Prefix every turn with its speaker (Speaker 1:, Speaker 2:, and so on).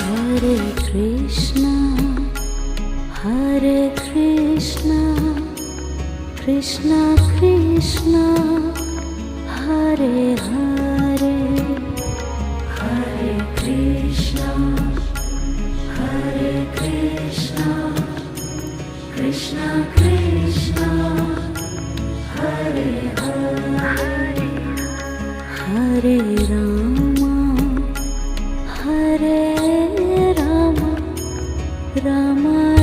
Speaker 1: Hare Krishna, Hare Krishna, Krishna Krishna, Hare Hare, Hare Krishna, Hare Krishna, Krishna Krishna, Hare Hare, Hare Rama, Hare Rama, Rama